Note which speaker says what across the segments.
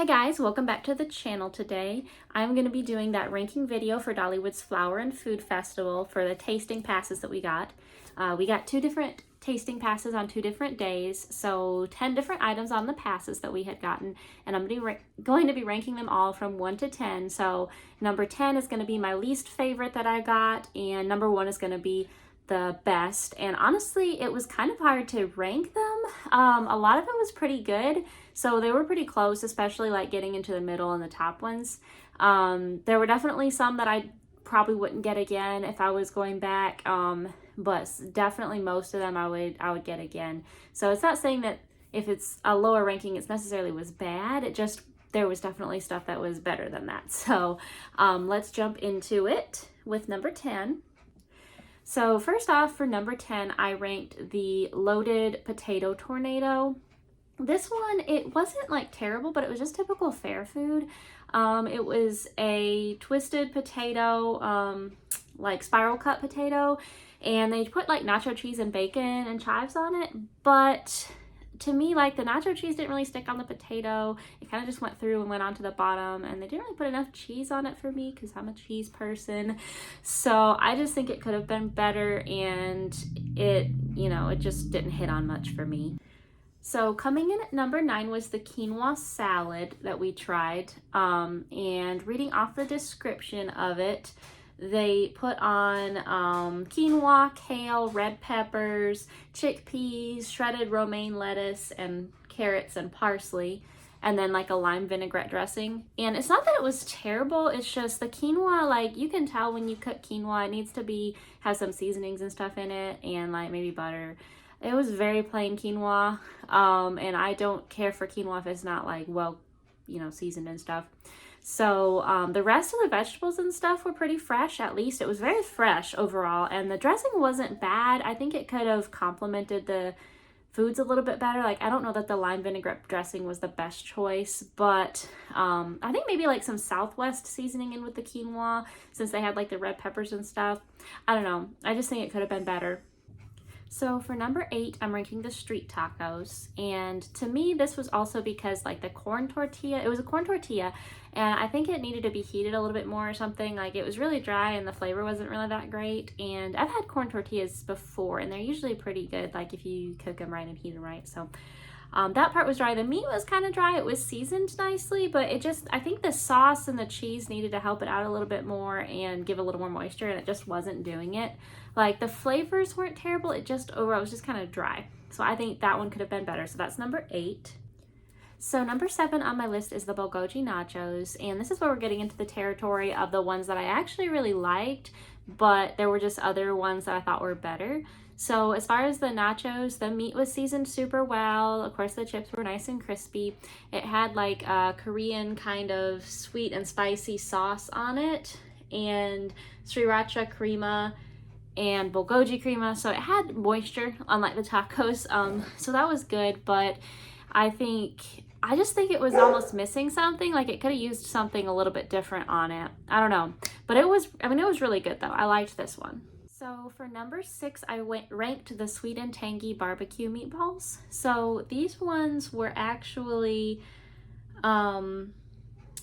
Speaker 1: Hey guys, welcome back to the channel today. I'm going to be doing that ranking video for Dollywood's Flower and Food Festival for the tasting passes that we got. We got 2 different tasting passes on 2 different days, so 10 different items on the passes that we had gotten, and I'm going to be ranking them all from 1 to 10. So number 10 is going to be my least favorite that I got, and number 1 is going to be the best. And honestly, it was kind of hard to rank them. A lot of it was pretty good, so they were pretty close, especially like getting into the middle and the top ones. There were definitely some that I probably wouldn't get again if I was going back, but definitely most of them I would get again. So it's not saying that if it's a lower ranking it's necessarily was bad. It just, there was definitely stuff that was better than that. So let's jump into it with number 10. So first off, for number 10, I ranked the loaded potato tornado. This one, it wasn't like terrible, but it was just typical fair food. It was a twisted potato, like spiral cut potato, and they put like nacho cheese and bacon and chives on it, but to me, like, the nacho cheese didn't really stick on the potato. It kind of just went through and went onto the bottom, and they didn't really put enough cheese on it for me because I'm a cheese person. So I just think it could have been better, and it just didn't hit on much for me. So coming in at number 9 was the quinoa salad that we tried, and reading off the description of it, they put on quinoa, kale, red peppers, chickpeas, shredded romaine lettuce, and carrots and parsley, and then like a lime vinaigrette dressing. And it's not that it was terrible, it's just the quinoa, like, you can tell when you cook quinoa, it needs to have some seasonings and stuff in it, and like maybe butter. It was very plain quinoa, and I don't care for quinoa if it's not like well, seasoned and stuff. So the rest of the vegetables and stuff were pretty fresh. At least it was very fresh overall, and the dressing wasn't bad. I think it could have complemented the foods a little bit better. Like, I don't know that the lime vinaigrette dressing was the best choice, but I think maybe like some Southwest seasoning in with the quinoa, since they had like the red peppers and stuff. I don't know. I just think it could have been better. So for number 8, I'm ranking the street tacos, and to me this was also because like the corn tortilla, it was a corn tortilla, and I think it needed to be heated a little bit more or something. Like, it was really dry and the flavor wasn't really that great, and I've had corn tortillas before and they're usually pretty good, like if you cook them right and heat them right. So that part was dry. The meat was kind of dry. It was seasoned nicely, but I think the sauce and the cheese needed to help it out a little bit more and give a little more moisture, and it just wasn't doing it. Like, the flavors weren't terrible, it just overall was just kind of dry. So I think that one could have been better. So that's number 8. So number 7 on my list is the Bulgogi nachos, and this is where we're getting into the territory of the ones that I actually really liked, but there were just other ones that I thought were better. So as far as the nachos, the meat was seasoned super well. Of course, the chips were nice and crispy. It had like a Korean kind of sweet and spicy sauce on it, and sriracha crema and bulgogi crema, so it had moisture unlike the tacos, so that was good. But I just think it was almost missing something. Like, it could have used something a little bit different on it. I don't know, but it was really good though. I liked this one. So for number 6, I ranked the sweet and tangy barbecue meatballs. So these ones were actually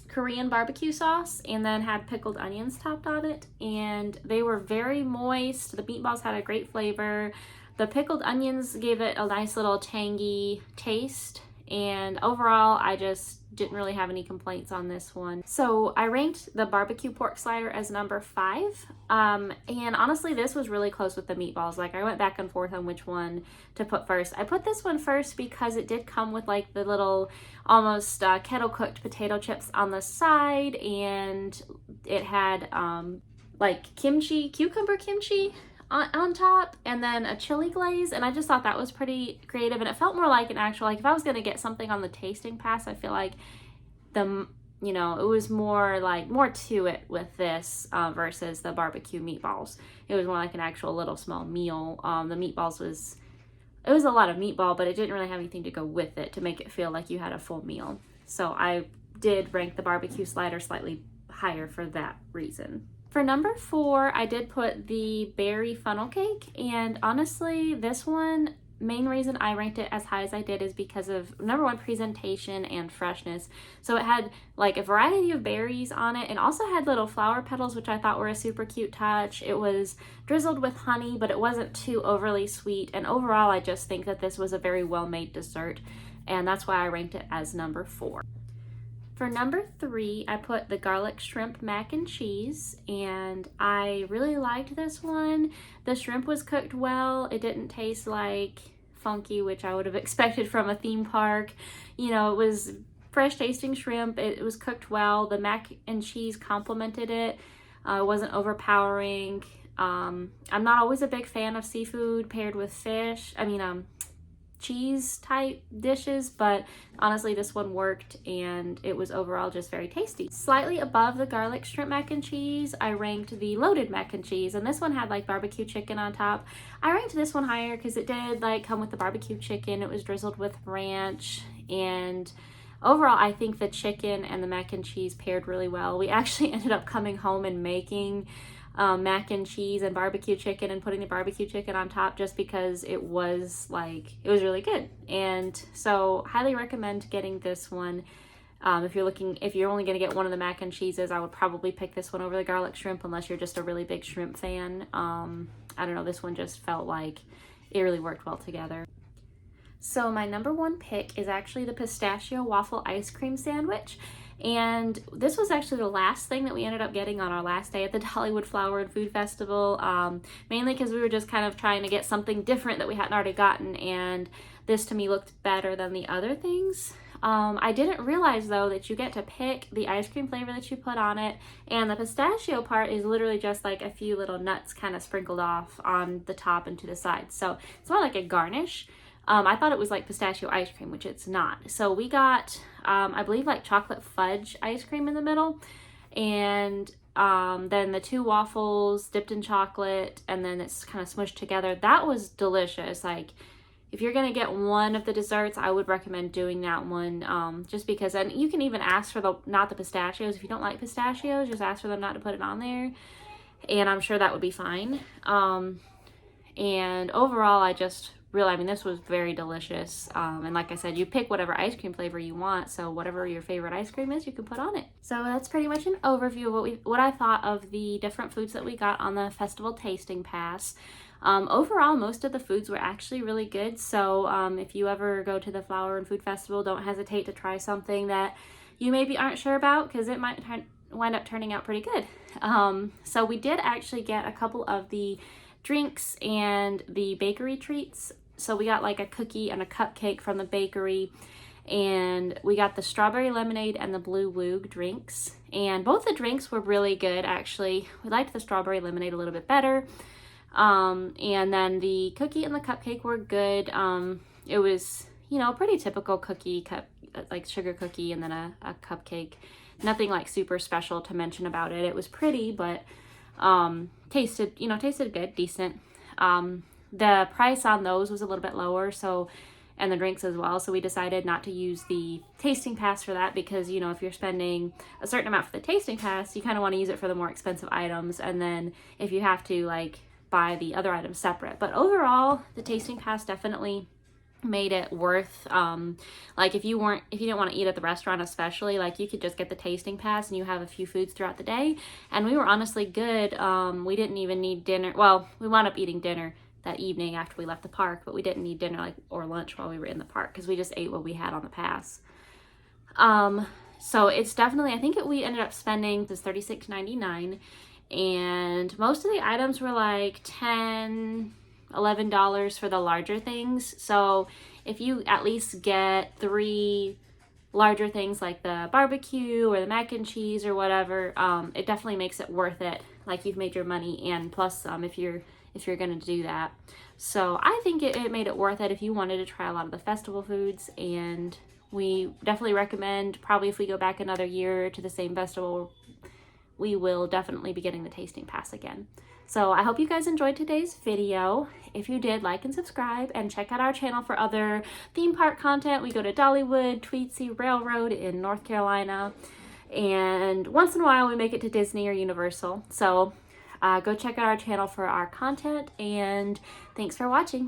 Speaker 1: Korean barbecue sauce, and then had pickled onions topped on it, and they were very moist. The meatballs had a great flavor. The pickled onions gave it a nice little tangy taste, and overall I just didn't really have any complaints on this one. So I ranked the barbecue pork slider as number 5, and honestly this was really close with the meatballs. Like, I went back and forth on which one to put first. I put this one first because it did come with like the little almost kettle cooked potato chips on the side, and it had like cucumber kimchi on top, and then a chili glaze, and I just thought that was pretty creative, and it felt more like an actual, like, if I was going to get something on the tasting pass, I feel like it was more to it with this versus the barbecue meatballs. It was more like an actual little small meal. The meatballs it was a lot of meatball, but it didn't really have anything to go with it to make it feel like you had a full meal. So I did rank the barbecue slider slightly higher for that reason. For number 4, I did put the berry funnel cake, and honestly, this one main reason I ranked it as high as I did is because of, number one, presentation and freshness. So it had like a variety of berries on it, and also had little flower petals, which I thought were a super cute touch. It was drizzled with honey, but it wasn't too overly sweet. And overall, I just think that this was a very well-made dessert, and that's why I ranked it as number 4. For number 3, I put the garlic shrimp mac and cheese, and I really liked this one. The shrimp was cooked well. It didn't taste like funky, which I would have expected from a theme park. You know, it was fresh tasting shrimp. It was cooked well. The mac and cheese complemented it. It wasn't overpowering. I'm not always a big fan of seafood paired with fish. Cheese type dishes, but honestly this one worked, and it was overall just very tasty. Slightly above the garlic shrimp mac and cheese, I ranked the loaded mac and cheese, and this one had like barbecue chicken on top. I ranked this one higher because it did like come with the barbecue chicken. It was drizzled with ranch, and overall I think the chicken and the mac and cheese paired really well. We actually ended up coming home and making mac and cheese and barbecue chicken, and putting the barbecue chicken on top just because it was really good. And so highly recommend getting this one. If you're only going to get one of the mac and cheeses, I would probably pick this one over the garlic shrimp, unless you're just a really big shrimp fan. I don't know, this one just felt like it really worked well together. So my number 1 pick is actually the pistachio waffle ice cream sandwich. And this was actually the last thing that we ended up getting on our last day at the Dollywood Flower and Food Festival, mainly because we were just kind of trying to get something different that we hadn't already gotten, and this to me looked better than the other things. I didn't realize though that you get to pick the ice cream flavor that you put on it, and the pistachio part is literally just like a few little nuts kind of sprinkled off on the top and to the sides. So it's more like a garnish. I thought it was like pistachio ice cream, which it's not. So we got, I believe, like chocolate fudge ice cream in the middle, and then the 2 waffles dipped in chocolate, and then it's kind of smushed together. That was delicious. Like, if you're gonna get one of the desserts, I would recommend doing that one, just because. And you can even ask for not the pistachios. If you don't like pistachios, just ask for them not to put it on there, and I'm sure that would be fine. And overall, this was very delicious. And like I said, you pick whatever ice cream flavor you want, so whatever your favorite ice cream is, you can put on it. So that's pretty much an overview of what I thought of the different foods that we got on the festival tasting pass. Overall, most of the foods were actually really good, so if you ever go to the Flower and Food Festival, don't hesitate to try something that you maybe aren't sure about, because it might wind up turning out pretty good. So we did actually get a couple of the drinks and the bakery treats. So we got like a cookie and a cupcake from the bakery, and we got the strawberry lemonade and the blue Woog drinks, and both the drinks were really good actually. We liked the strawberry lemonade a little bit better, and then the cookie and the cupcake were good. It was, pretty typical cookie like sugar cookie, and then a cupcake. Nothing like super special to mention about it. It was pretty, but tasted good, decent. The price on those was a little bit lower, and the drinks as well, so we decided not to use the tasting pass for that, because if you're spending a certain amount for the tasting pass, you kind of want to use it for the more expensive items, and then if you have to, like, buy the other items separate. But overall, the tasting pass definitely made it worth, like if you didn't want to eat at the restaurant especially, like you could just get the tasting pass and you have a few foods throughout the day. And we were honestly good. We didn't even need dinner. Well, we wound up eating dinner that evening after we left the park, but we didn't need dinner or lunch while we were in the park, because we just ate what we had on the pass. So it's definitely, I think we ended up spending this $36.99, and most of the items were like $11 for the larger things. So if you at least get 3 larger things like the barbecue or the mac and cheese or whatever, it definitely makes it worth it. Like, you've made your money, and plus if you're going to do that. So I think it made it worth it if you wanted to try a lot of the festival foods, and we definitely recommend, probably if we go back another year to the same festival, we will definitely be getting the tasting pass again. So I hope you guys enjoyed today's video. If you did, like and subscribe, and check out our channel for other theme park content. We go to Dollywood, Tweetsie Railroad in North Carolina, and once in a while we make it to Disney or Universal. So go check out our channel for our content, and thanks for watching.